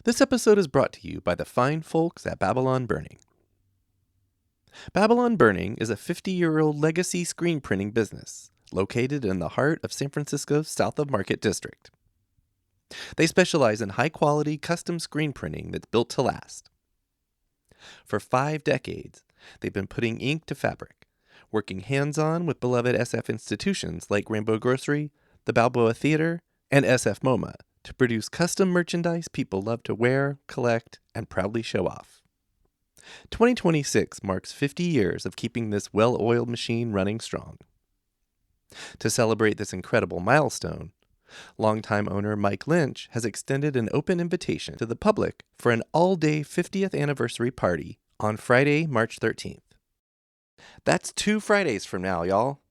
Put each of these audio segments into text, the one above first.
This episode is brought to you by the fine folks at Babylon Burning. Babylon Burning is a 50-year-old legacy screen printing business located in the heart of San Francisco's South of Market district. They specialize in high-quality custom screen printing that's built to last. For 5 decades, they've been putting ink to fabric, working hands-on with beloved SF institutions like Rainbow Grocery, the Balboa Theater, and SF MoMA to produce custom merchandise people love to wear, collect, and proudly show off. 2026 marks 50 years of keeping this well-oiled machine running strong. To celebrate this incredible milestone, longtime owner Mike Lynch has extended an open invitation to the public for an all-day 50th anniversary party on Friday, March 13th. That's 2 Fridays from now, y'all.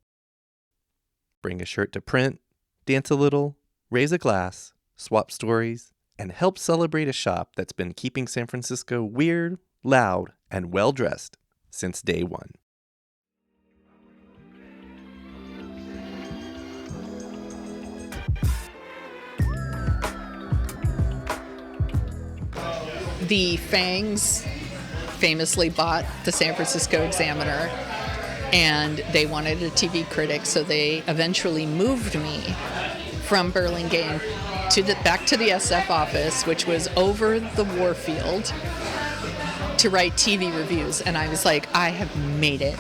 Bring a shirt to print, dance a little, raise a glass, swap stories, and help celebrate a shop that's been keeping San Francisco weird, loud, and well-dressed since day one. The Fangs famously bought the San Francisco Examiner, and they wanted a TV critic, so they eventually moved me from Burlingame back to the SF office, which was over the Warfield, to write TV reviews. And I was like, I have made it.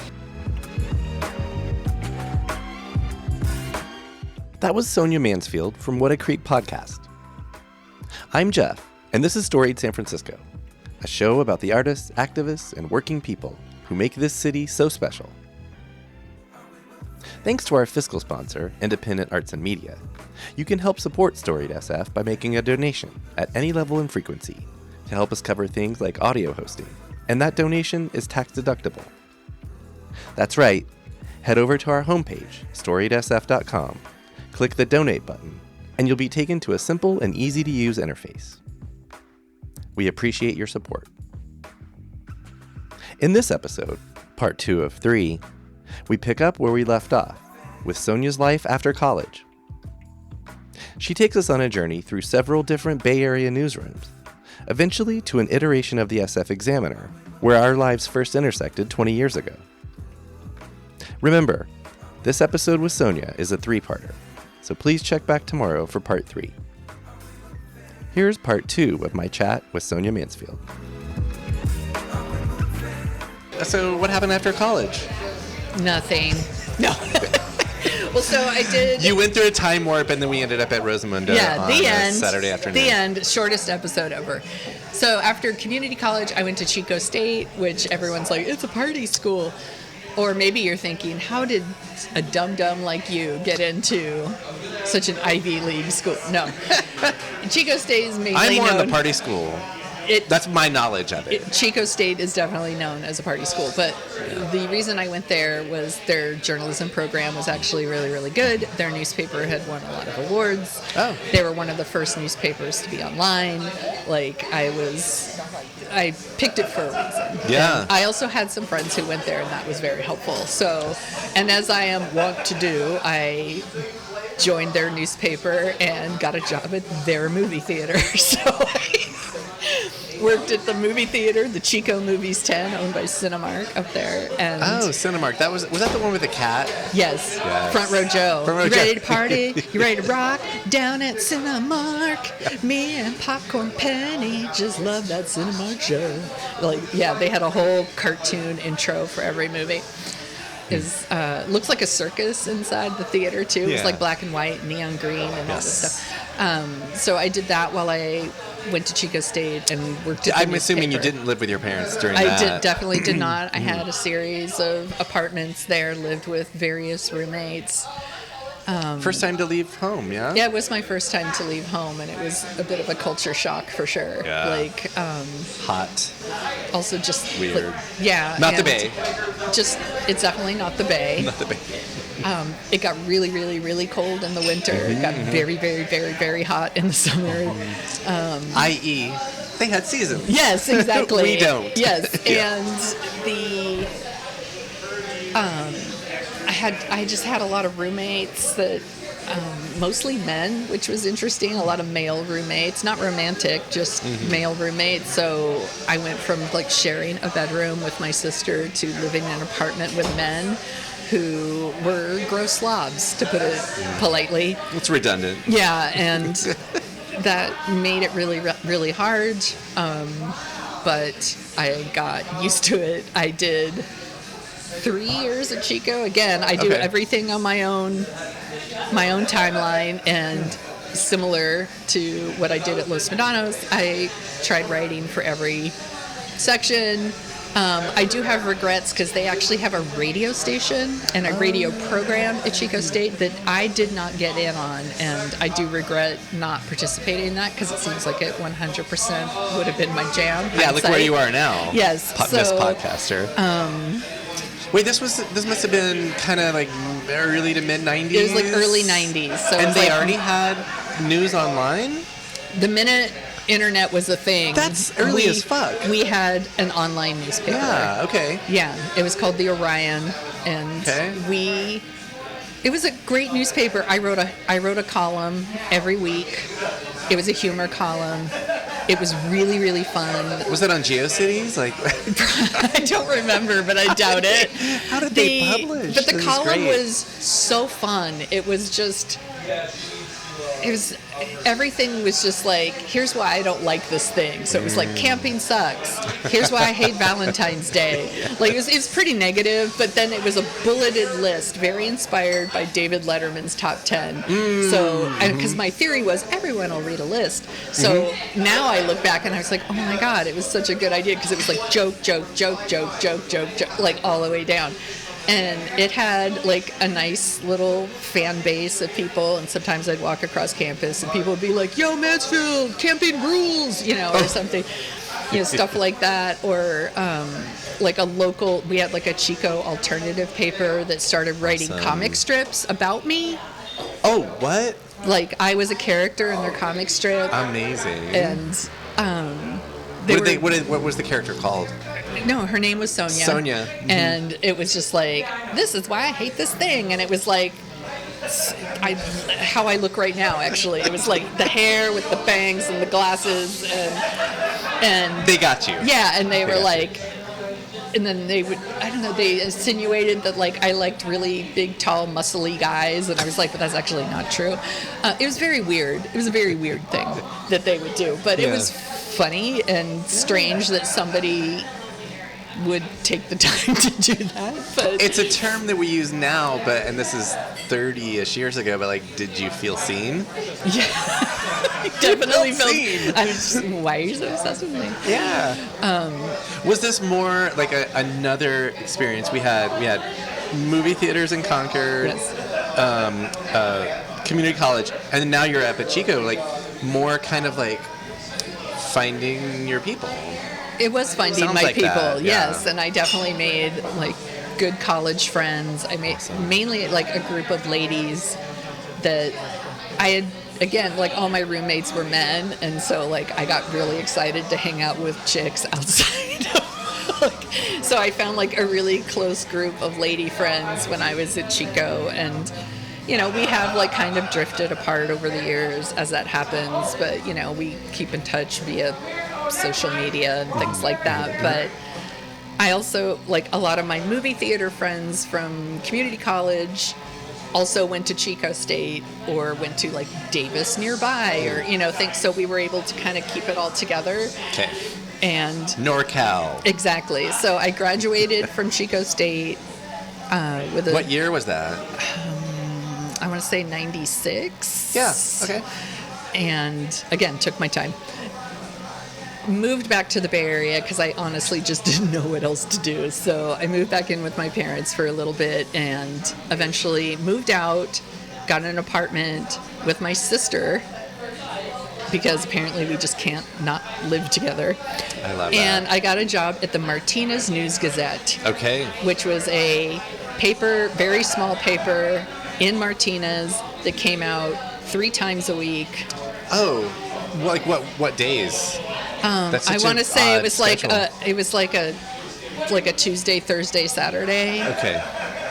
That was Sonia Mansfield from What a Creep podcast. I'm Jeff, and this is Storied San Francisco, a show about the artists, activists, and working people who make this city so special. Thanks to our fiscal sponsor, Independent Arts and Media, you can help support Storied SF by making a donation at any level and frequency to help us cover things like audio hosting, and that donation is tax deductible. That's right, head over to our homepage, storiedsf.com, click the donate button, and you'll be taken to a simple and easy to use interface. We appreciate your support. In this episode, part 2 of 3, we pick up where we left off, with Sonia's life after college. She takes us on a journey through several different Bay Area newsrooms, eventually to an iteration of the SF Examiner, where our lives first intersected 20 years ago. Remember, this episode with Sonia is a 3-parter, so please check back tomorrow for part 3. Here's part 2 of my chat with Sonia Mansfield. So what happened after college? Nothing. No. Well, so I did. You went through a time warp, and then we ended up at Rosamunde on the end. Saturday afternoon. The end. Shortest episode ever. So after community college, I went to Chico State, which everyone's like, it's a party school. Or maybe you're thinking, how did a dum-dum like you get into such an Ivy League school? No. Chico State is mainly I'm more known. in the party school. That's my knowledge of it. Chico State is definitely known as a party school, but the reason I went there was their journalism program was actually really, really good. Their newspaper had won a lot of awards. Oh. They were one of the first newspapers to be online. Like, I picked it for a reason. Yeah. And I also had some friends who went there, and that was very helpful. So, and as I am wont to do, I joined their newspaper and got a job at their movie theater. So I worked at the movie theater, the Chico Movies 10, owned by Cinemark up there. And Oh, Cinemark. Was that the one with the cat? Yes. Front Row Joe. You ready to party? You ready to rock? Down at Cinemark. Me and Popcorn Penny just love that Cinemark show. Like, yeah, they had a whole cartoon intro for every movie. Looks like a circus inside the theater too. It was like black and white, neon green, and all this stuff. So I did that while I went to Chico State and worked at the I'm assuming you didn't live with your parents during that. I definitely did not. I had a series of apartments there, lived with various roommates. First time to leave home, yeah? Yeah, it was my first time to leave home, and it was a bit of a culture shock for sure. Yeah. Like, hot. Also just weird. Like, yeah. Not the Bay. It's definitely not the Bay. Not the Bay. It got really, really, really cold in the winter. It got very, very, very, very hot in the summer. I.e., they had seasons. Yes, exactly. We don't. Yes, Yeah. and the I just had a lot of roommates that mostly men, which was interesting. A lot of male roommates, not romantic, just male roommates. So I went from like sharing a bedroom with my sister to living in an apartment with men who were gross slobs, to put it politely. It's redundant. Yeah, and that made it really, really hard. But I got used to it. I did 3 years at Chico. Again, I do everything on my own timeline, and similar to what I did at Los Medanos, I tried writing for every section. I do have regrets because they actually have a radio station and a radio program at Chico State that I did not get in on, and I do regret not participating in that because it seems like it 100% would have been my jam. Yeah, look where you are now. Yes. Best podcaster. Wait, this must have been kind of like early to mid 90s? It was like early 90s. So and they already had news online? The minute internet was a thing. That's early as fuck. We had an online newspaper. Yeah, okay. Yeah, it was called the Orion, and it was a great newspaper. I wrote a column every week. It was a humor column. It was really, really fun. Was it on GeoCities? Like, I don't remember, but I doubt it. How did they publish? But the column was so fun. It was just... everything was just like, here's why I don't like this thing. So it was like, camping sucks. Here's why I hate Valentine's Day. Like, it was pretty negative, but then it was a bulleted list, very inspired by David Letterman's top 10. So, because my theory was everyone will read a list. So now I look back and I was like, oh my God, it was such a good idea, because it was like joke, like all the way down. And it had like a nice little fan base of people, and sometimes I'd walk across campus and people would be like, yo, Mansfield, camping rules, or something, stuff like that. Or like we had like a Chico alternative paper that started writing comic strips about me. Oh, what? Like, I was a character in their comic strip. Amazing. And what was the character called? No, her name was Sonia. And it was just like, this is why I hate this thing. And it was like, how I look right now, actually. It was like the hair with the bangs and the glasses, and they got you. Yeah, and they were like, and then they would, I don't know, they insinuated that like I liked really big, tall, muscly guys, and I was like, but that's actually not true. It was very weird. It was a very weird thing that they would do, but it was funny and strange that somebody would take the time to do that. But it's a term that we use now, and this is 30-ish years ago, but like, did you feel seen? Yeah. Definitely felt seen. I was just, why are you so obsessed with me? Yeah. Was this more like another experience? We had movie theaters in Concord, community college, and now you're up at Chico, like more kind of like finding your people. It was finding my people, that, yes, and I definitely made like good college friends. I made mainly like a group of ladies that I had, again, like all my roommates were men, and so like I got really excited to hang out with chicks outside. So I found like a really close group of lady friends when I was at Chico, and we have like kind of drifted apart over the years as that happens, but we keep in touch via social media and things like that. But I also, like a lot of my movie theater friends from community college also went to Chico State or went to like Davis nearby, or things, so we were able to kind of keep it all together. Okay. And NorCal. Exactly. So I graduated from Chico State with what year was that? I want to say 96. Yeah. Okay. And again, took my time. Moved back to the Bay Area because I honestly just didn't know what else to do. So I moved back in with my parents for a little bit, and eventually moved out, got an apartment with my sister, because apparently we just can't not live together. I love that. And I got a job at the Martinez News Gazette. Okay. Which was a paper, very small paper in Martinez that came out 3 times a week. Oh, like what days? I want to say it was like a Tuesday, Thursday, Saturday. Okay.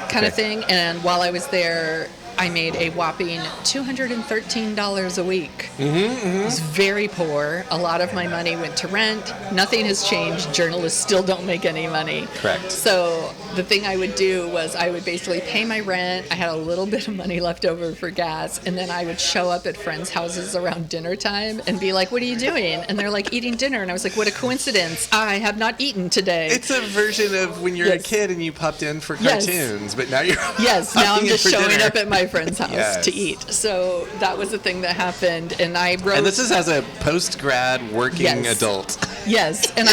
Kind of thing. And while I was there, I made a whopping $213 a week. I was very poor. A lot of my money went to rent. Nothing has changed. Journalists still don't make any money. Correct. So the thing I would do was I would basically pay my rent. I had a little bit of money left over for gas, and then I would show up at friends' houses around dinner time and be like, "What are you doing?" And they're like, "Eating dinner." And I was like, "What a coincidence. I have not eaten today." It's a version of when you're a kid and you popped in for cartoons, but now you're now I'm just showing dinner. up at my friend's house to eat. So that was the thing that happened, and I wrote. And this is as a post-grad working adult. Yes, and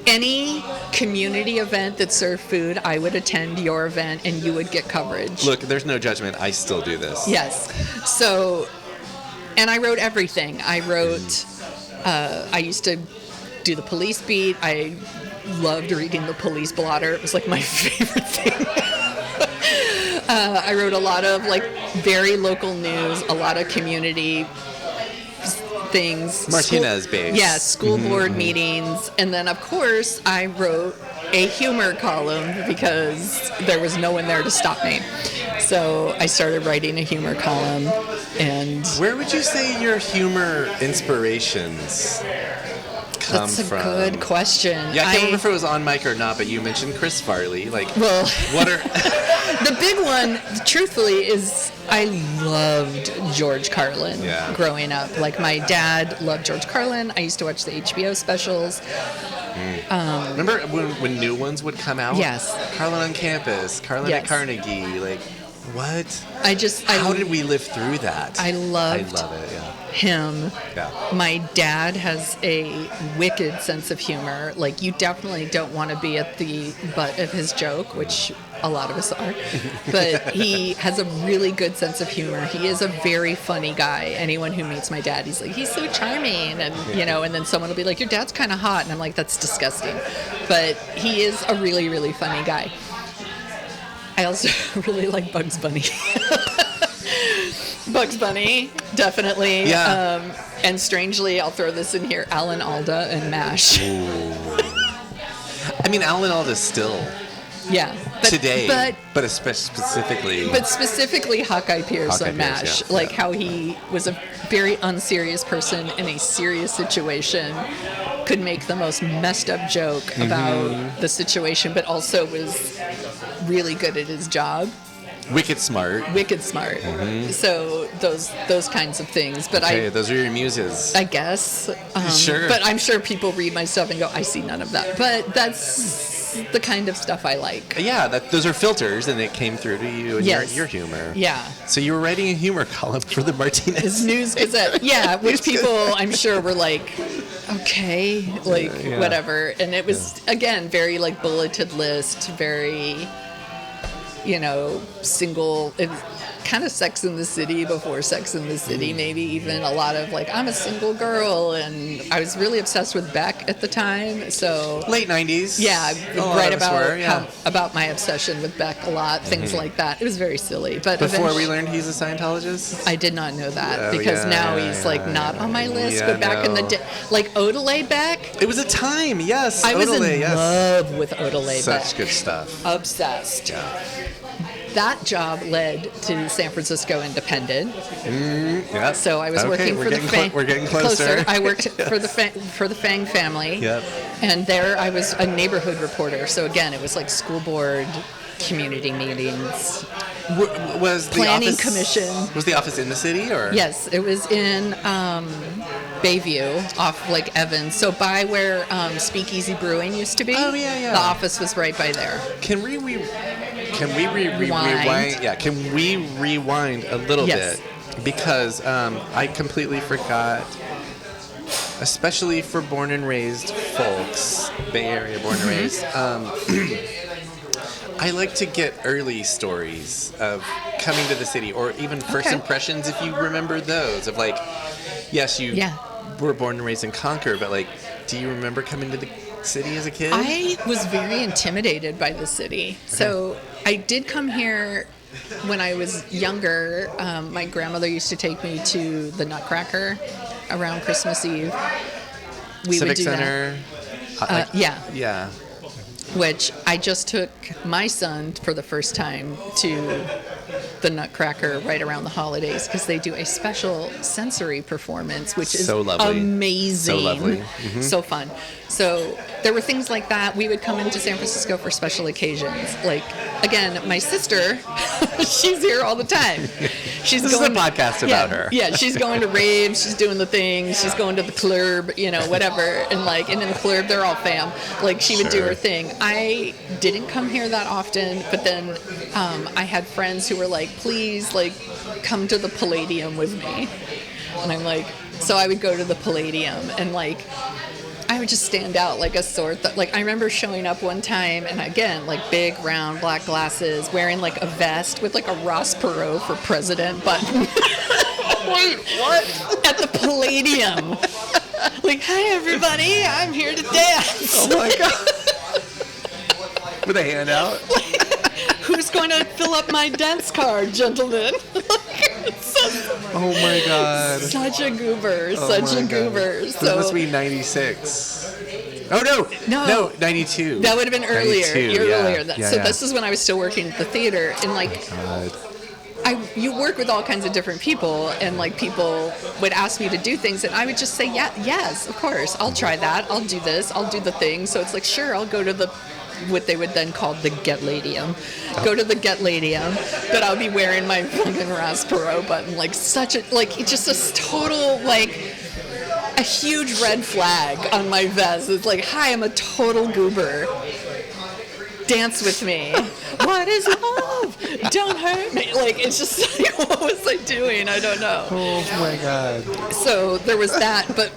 any community event that served food, I would attend your event, and you would get coverage. Look, there's no judgment. I still do this. Yes. So, and I wrote everything. I wrote. I used to do the police beat. I loved reading the police blotter. It was like my favorite thing. I wrote a lot of like very local news, a lot of community things. Martinez based. Yeah, school board meetings. And then, of course, I wrote a humor column because there was no one there to stop me. So I started writing a humor column. And where would you say your humor inspirations come from? That's a good question. Yeah, I can't remember if it was on mic or not, but you mentioned Chris Farley. Like, well, what are... The big one, truthfully, is I loved George Carlin growing up. Like, my dad loved George Carlin. I used to watch the HBO specials. Remember when new ones would come out? Yes. Carlin on Campus, Carlin at Carnegie. Like, what? How did we live through that? I love it, him. Yeah. My dad has a wicked sense of humor. Like, you definitely don't want to be at the butt of his joke, which a lot of us are. But he has a really good sense of humor. He is a very funny guy. Anyone who meets my dad, he's like, he's so charming. And, you know, and then someone will be like, your dad's kind of hot. And I'm like, that's disgusting. But he is a really, really funny guy. I also really like Bugs Bunny. Bugs Bunny, definitely. Yeah. And strangely, I'll throw this in here, Alan Alda and MASH. I mean, Alan Alda's still... Yeah. Today, but specifically Hawkeye Pierce on MASH. Like how he was a very unserious person in a serious situation, could make the most messed up joke about the situation, but also was really good at his job. Wicked smart. So those kinds of things. But those are your muses. I guess. Sure. But I'm sure people read my stuff and go, I see none of that. But that's the kind of stuff I like. Yeah, those are filters, and it came through to you and your humor. Yeah. So you were writing a humor column for the Martinez News Gazette. Yeah, which people I'm sure were like, okay, like whatever. And it was again very like bulleted list, very, you know, single. Kind of Sex in the City before Sex in the City, maybe even a lot of like, I'm a single girl, and I was really obsessed with Beck at the time. So late 90s. Yeah, right about my obsession with Beck a lot, things like that. It was very silly. But before we learned he's a Scientologist? I did not know that because now he's like not on my list. But back in the day, like Odelay Beck. It was a time, yes. I was in love with Odelay Beck. Such good stuff. Obsessed. Yeah. That job led to San Francisco Independent. Yeah. So I was working for the Fang. We're getting closer. I worked for the Fang family. Yep. And there I was a neighborhood reporter. So again, it was like school board, community meetings, was the planning office, commission. Was the office in the city or? Yes, it was in Bayview, off like Evans. So by where Speakeasy Brewing used to be. Oh yeah. The office was right by there. Can we rewind? Yeah. Can we rewind a little bit? Because I completely forgot. Especially for born and raised folks, Bay Area born and raised. I like to get early stories of coming to the city, or even first impressions, if you remember those. Of like, yes, you were born and raised in Concord, but like, do you remember coming to the city as a kid? I was very intimidated by the city. Okay. So I did come here when I was younger. My grandmother used to take me to the Nutcracker around Christmas Eve. We Civic would do Center. that. Yeah. Which I just took my son for the first time to the Nutcracker right around the holidays because they do a special sensory performance, which is so lovely. Amazing. So lovely. So fun. So there were things like that. We would come into San Francisco for special occasions. Like, again, my sister, she's here all the time. This is a podcast about her. Yeah, she's going to raves, she's doing the things, she's going to the club, whatever. And in the club, they're all fam. Like, she would do her thing. I didn't come here that often, but then I had friends who were like, please, like, come to the Palladium with me. And I'm like, so I would go to the Palladium and, like, I would just stand out like a sore thumb. Like, I remember showing up one time, and again, like big, round, black glasses, wearing like a vest with like a Ross Perot for president button. Wait, what? At the Palladium. Like, hi, everybody, I'm here to dance. Oh, my God. With a hand out? Who's going to fill up my dance card, gentlemen? Oh, my God. Such a goober. Such a goober. This must be 96. Oh, no, 92. That would have been earlier. 92, earlier. Yeah, So this is when I was still working at the theater. And, like, you work with all kinds of different people, and, like, people would ask me to do things, and I would just say, yes, of course. I'll try that. I'll do this. I'll do the thing. So it's like, sure, I'll go to what they would then call the Get Ladium. Go to the Get Ladium, but I'll be wearing my fucking Ross Perot button, like it's just a total, like, a huge red flag on my vest. It's like, hi, I'm a total goober. Dance with me. What is love? Don't hurt me. Like, it's just like, what was I doing? I don't know. Oh my God. So there was that, but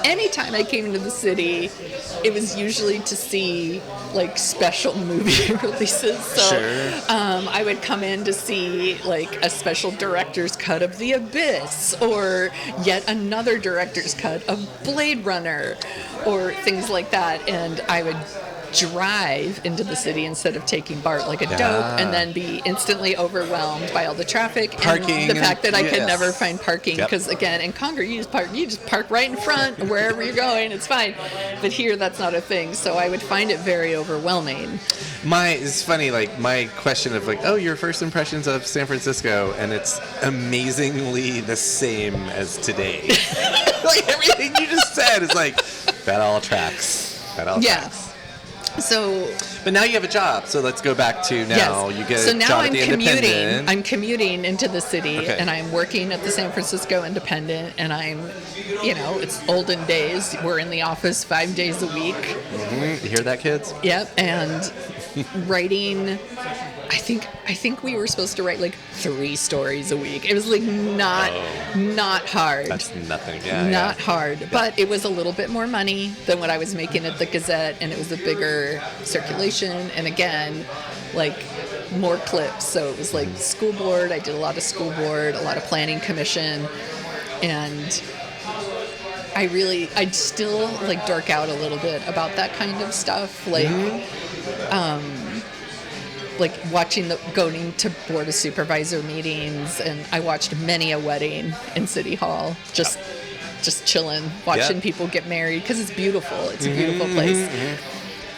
anytime I came into the city, it was usually to see like special movie releases. So I would come in to see like a special director's cut of The Abyss, or yet another director's cut of Blade Runner, or things like that, and I would drive into the city instead of taking BART like a dope, and then be instantly overwhelmed by all the traffic parking, and the fact that I could never find parking, because again, in Concord you just park right in front wherever you're going, it's fine, but here that's not a thing. So I would find it very overwhelming. It's funny, like, my question of like, oh, your first impressions of San Francisco, and it's amazingly the same as today. Like, everything you just said is like, that all tracks. So, but now you have a job, so let's go back to now. You get a job at the Independent. I'm commuting into the city, and I'm working at the San Francisco Independent, and I'm, it's olden days. We're in the office 5 days a week. Mm-hmm. You hear that, kids? Yep, and writing. I think we were supposed to write like 3 stories a week. It was like not hard. That's nothing. Not hard, but it was a little bit more money than what I was making at the Gazette, and it was a bigger circulation, and again, like, more clips. So it was like school board. I did a lot of school board, a lot of planning commission, and I'd still like dork out a little bit about that kind of stuff, like. Like going to board of supervisor meetings, and I watched many a wedding in City Hall, just chilling, watching people get married, because it's beautiful. It's a beautiful place.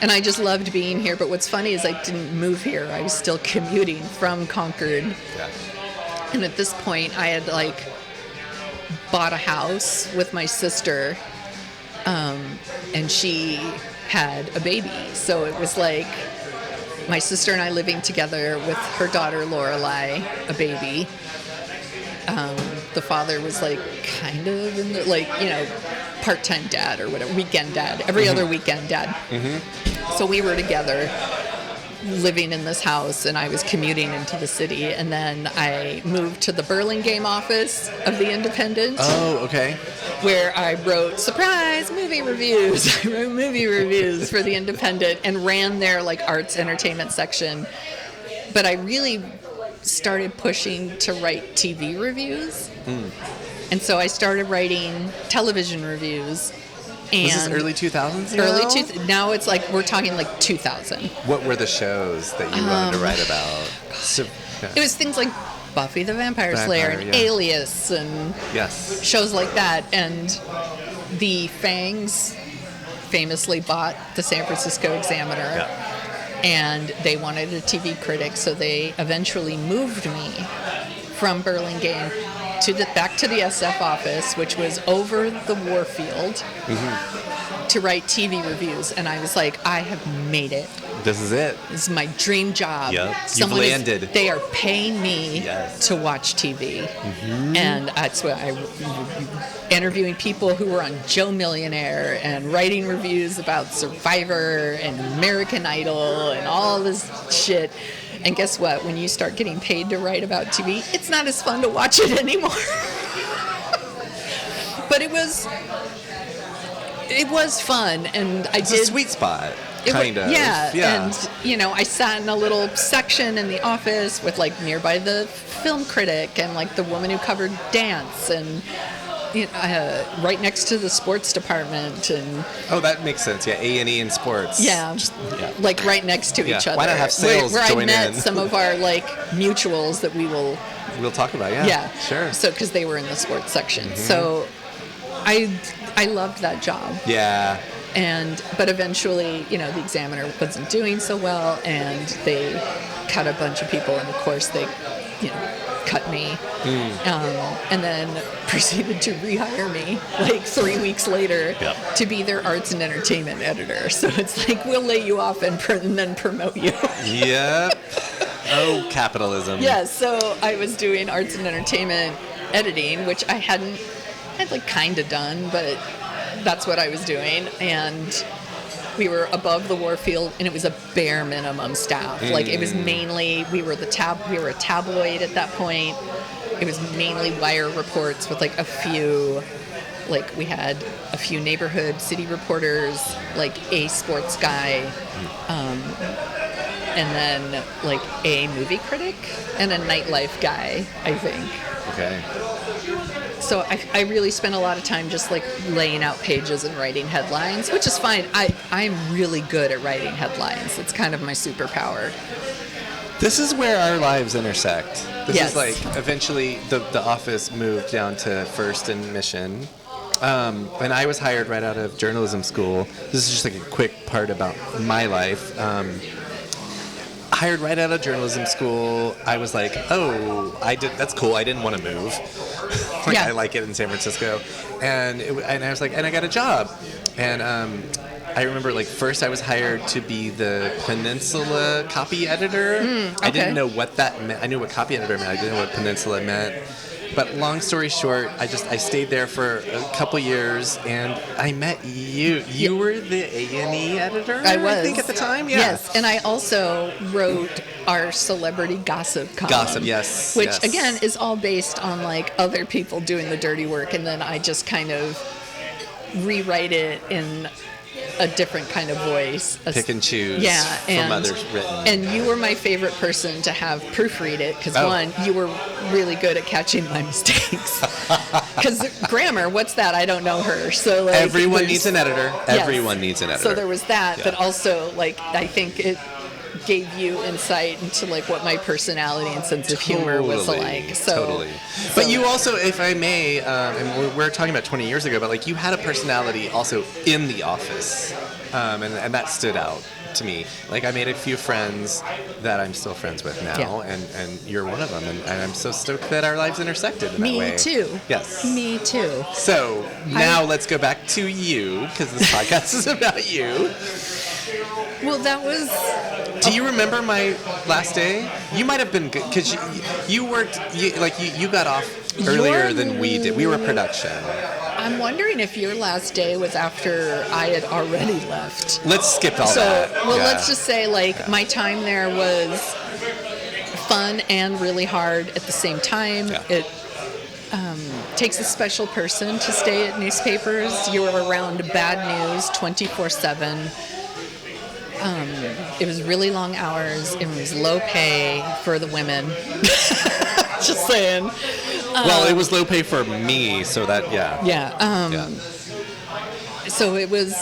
And I just loved being here. But what's funny is I didn't move here. I was still commuting from Concord. And at this point, I had like bought a house with my sister, and she had a baby. So it was like my sister and I living together with her daughter Lorelai, a baby. The father was like kind of in the, like, part-time dad or whatever, weekend dad, every other weekend dad. So we were together living in this house, and I was commuting into the city, and then I moved to the Burlingame office of the Independent. Oh, okay. Where I wrote movie reviews. I wrote movie reviews for the Independent and ran their like arts entertainment section. But I really started pushing to write TV reviews. And so I started writing television reviews. And was this early 2000s? Now it's like, we're talking like 2000. What were the shows that you wanted to write about? It was things like Buffy the Vampire Slayer and Alias and shows like that. And the Fangs famously bought the San Francisco Examiner. and they wanted a TV critic, so they eventually moved me from Burlingame back to the SF office, which was over the Warfield, to write TV reviews. And I was like, I have made it. This is it. This is my dream job. Yep. You've landed. They are paying me to watch TV. And that's what interviewing people who were on Joe Millionaire and writing reviews about Survivor and American Idol and all this shit. And guess what? When you start getting paid to write about TV, it's not as fun to watch it anymore. But it was fun, and It's a sweet spot. Kind of. Yeah. And, you know, I sat in a little section in the office with, like, nearby the film critic and, like, the woman who covered dance and, you know, right next to the sports department. And oh, that makes sense. Yeah, A&E and sports. Yeah. Like, right next to each other. Why not have sales where join I met in? some of our, like, mutuals that we'll talk about, Yeah. Sure. So, because they were in the sports section. So, I loved that job. Yeah. But eventually, you know, the Examiner wasn't doing so well, and they cut a bunch of people, and of course they, you know, cut me, and then proceeded to rehire me like 3 weeks later to be their arts and entertainment editor. So it's like, we'll lay you off and then promote you. Yep. Oh, capitalism. Yeah, so I was doing arts and entertainment editing, which I had like kind of done, but that's what I was doing. And we were above the Warfield, and it was a bare minimum staff. Like, it was mainly, we were a tabloid at that point. It was mainly wire reports with like a few, like we had a few neighborhood city reporters, like a sports guy, and then like a movie critic and a nightlife guy, I think. Okay. So I really spent a lot of time just like laying out pages and writing headlines, which is fine. I'm really good at writing headlines. It's kind of my superpower. This is where our lives intersect. This Yes. is like, eventually the office moved down to First and Mission. And I was hired right out of journalism school. This is just like a quick part about my life. Hired right out of journalism school. I was like, that's cool. I didn't want to move. I like it in San Francisco. And I was like, and I got a job. And I remember, like, first I was hired to be the Peninsula copy editor. Okay. I didn't know what that meant. I knew what copy editor meant. I didn't know what Peninsula meant. But long story short, I stayed there for a couple years, and I met you. You were the A&E editor, I was. I think, at the time? Yeah. Yes, and I also wrote our celebrity gossip column. Gossip, yes. Which, yes. again, is all based on, like, other people doing the dirty work, and then I just kind of rewrite it in a different kind of voice. Pick and choose from others written. And you were my favorite person to have proofread it, because one, you were really good at catching my mistakes. Because grammar, what's that? I don't know her. So like, everyone needs an editor. Yes. Everyone needs an editor. So there was that, but also, like, I think it gave you insight into like what my personality and sense of humor was like. So, But you also, if I may, and we're talking about 20 years ago, but like you had a personality also in the office, and that stood out to me. Like I made a few friends that I'm still friends with now, and you're one of them, and I'm so stoked that our lives intersected in that way. Me too. Yes. Me too. So now let's go back to you, because this podcast is about you. Well, that was... Do you remember my last day? You might have been good, because you worked, you got off earlier than we did. We were production. I'm wondering if your last day was after I had already left. Let's skip all that. Well, let's just say, like, my time there was fun and really hard at the same time. Yeah. It takes a special person to stay at newspapers. You're around bad news 24/7. It was really long hours. It was low pay for the women. Just saying. Well, it was low pay for me, so that, Yeah. So it was...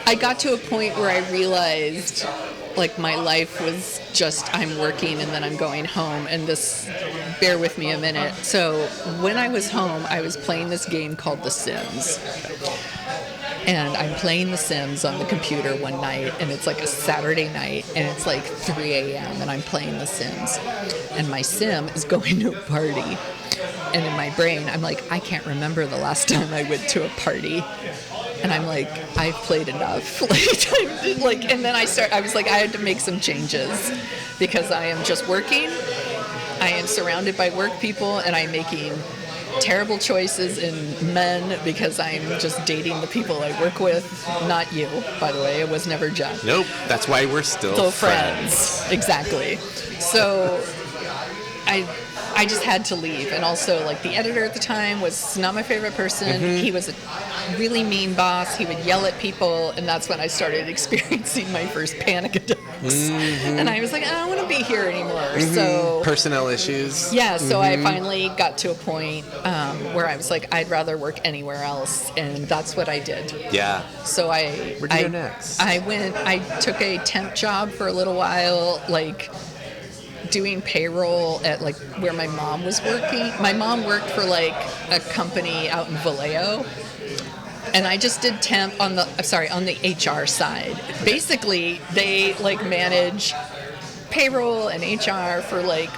I got to a point where I realized, like, my life was just, I'm working and then I'm going home, and this... Bear with me a minute. So when I was home, I was playing this game called The Sims. And I'm playing The Sims on the computer one night, and it's like a Saturday night, and it's like 3 a.m., and I'm playing The Sims. And my sim is going to a party. And in my brain, I'm like, I can't remember the last time I went to a party. And I'm like, I've played enough. And then I was like, I had to make some changes because I am just working. I am surrounded by work people, and I'm making terrible choices in men because I'm just dating the people I work with. Not you, by the way. It was never Jeff. Nope. That's why we're still friends. Exactly. So I just had to leave. And also, like, the editor at the time was not my favorite person. Mm-hmm. He was a really mean boss. He would yell at people, and that's when I started experiencing my first panic attacks. Mm-hmm. And I was like, I don't want to be here anymore. Mm-hmm. So personnel issues. Yeah, so I finally got to a point where I was like, I'd rather work anywhere else, and that's what I did. Yeah. So where'd you go next? I took a temp job for a little while, like doing payroll at like where my mom was working. My mom worked for like a company out in Vallejo, and I just did temp on the HR side. Basically, they like manage payroll and HR for like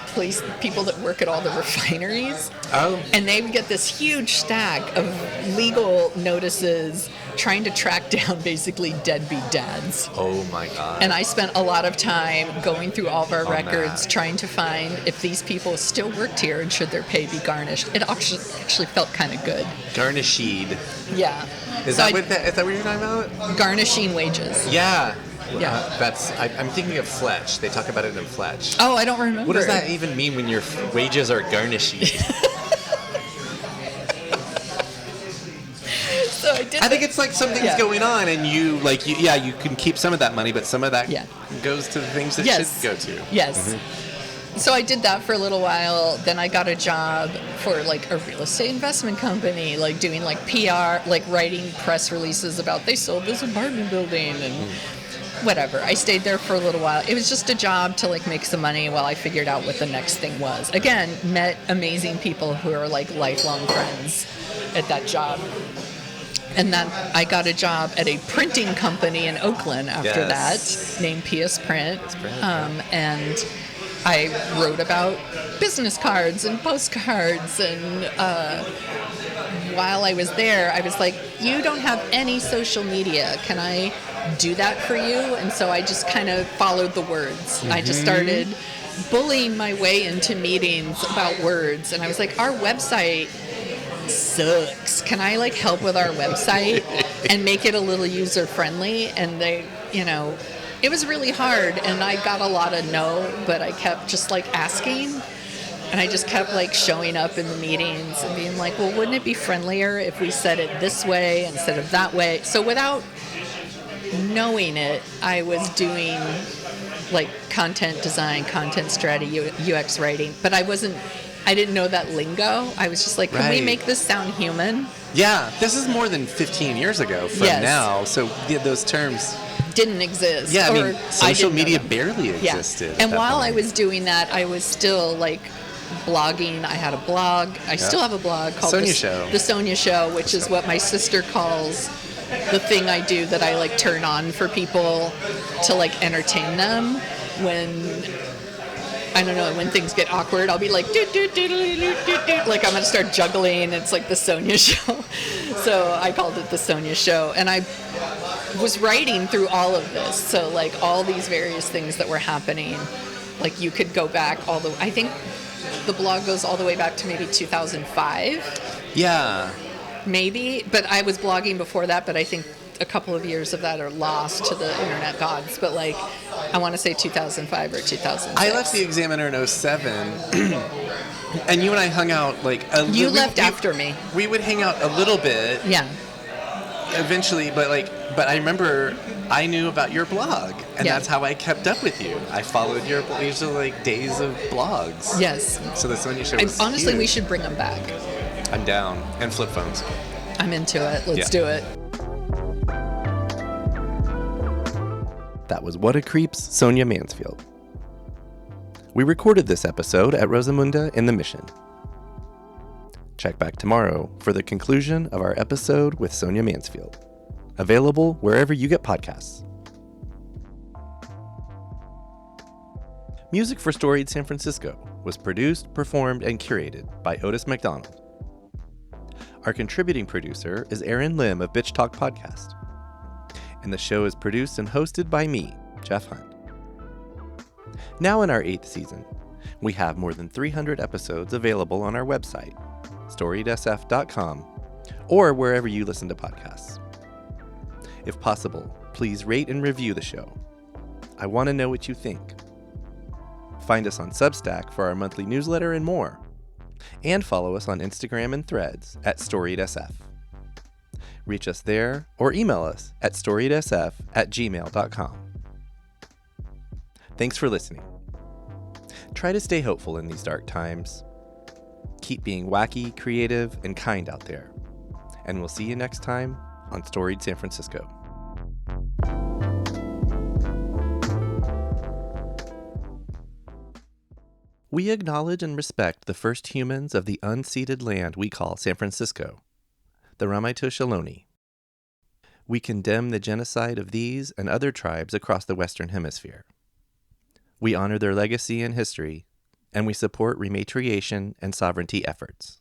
people that work at all the refineries. Oh. And they would get this huge stack of legal notices trying to track down basically deadbeat dads. Oh my God. And I spent a lot of time going through all of our records trying to find if these people still worked here and should their pay be garnished. It actually felt kind of good. Garnished. Yeah. Is that what you're talking about? Garnishing wages. Yeah. Yeah. I'm thinking of Fletch. They talk about it in Fletch. Oh, I don't remember. What does that even mean when your wages are garnished? So I think it's like something's going on, and you can keep some of that money, but some of that goes to the things that should go to. Yes. Mm-hmm. So I did that for a little while. Then I got a job for like a real estate investment company, like doing like PR, like writing press releases about they sold this apartment building and whatever. I stayed there for a little while. It was just a job to like make some money while I figured out what the next thing was. Again, met amazing people who are like lifelong friends at that job. And then I got a job at a printing company in Oakland after that, named PS Print. And I wrote about business cards and postcards. And while I was there, I was like, you don't have any social media. Can I do that for you? And so I just kind of followed the words. Mm-hmm. I just started bullying my way into meetings about words. And I was like, our website sucks. Can I like help with our website and make it a little user friendly? And they, it was really hard, and I got a lot of no, but I kept just like asking, and I just kept like showing up in the meetings and being like, well, wouldn't it be friendlier if we said it this way instead of that way? So without knowing it, I was doing like content design, content strategy, UX writing, but I didn't know that lingo. I was just like, can we make this sound human? Yeah, this is more than 15 years ago from now, so those terms didn't exist. Yeah, I mean, social media barely existed. And while I was doing that, I was still like blogging. I had a blog. I still have a blog called The Sonia Show, which is what my sister calls the thing I do that I like turn on for people to like entertain them when I don't know, when things get awkward, I'll be like, like I'm going to start juggling. It's like the Sonia Show. So I called it the Sonia Show. And I was writing through all of this. So like all these various things that were happening, like you could go back I think the blog goes all the way back to maybe 2005. Yeah. Maybe. But I was blogging before that, but I think a couple of years of that are lost to the internet gods, but like I want to say 2005 or 2006. I left the Examiner in 2007, and you and I hung out like you left after me. We would hang out a little bit. Yeah. Eventually, but I remember I knew about your blog, and that's how I kept up with you. I followed your these are like days of blogs. Yes. So the Sonia Show was honestly, huge. We should bring them back. I'm down. And flip phones. I'm into it. Let's do it. That was What a Creeps, Sonia Mansfield. We recorded this episode at Rosamunda in the Mission. Check back tomorrow for the conclusion of our episode with Sonia Mansfield. available wherever you get podcasts. Music for Storied San Francisco was produced, performed, and curated by Otis McDonald. Our contributing producer is Aaron Lim of Bitch Talk Podcast. And the show is produced and hosted by me, Jeff Hunt. Now in our 8th season, we have more than 300 episodes available on our website, storiedsf.com, or wherever you listen to podcasts. If possible, please rate and review the show. I want to know what you think. Find us on Substack for our monthly newsletter and more. And follow us on Instagram and Threads at storiedsf. Reach us there or email us at storiedsf@gmail.com. Thanks for listening. Try to stay hopeful in these dark times. Keep being wacky, creative, and kind out there. And we'll see you next time on Storied San Francisco. We acknowledge and respect the first humans of the unceded land we call San Francisco, the Ramaytush Ohlone. We condemn the genocide of these and other tribes across the Western Hemisphere. We honor their legacy and history, and we support rematriation and sovereignty efforts.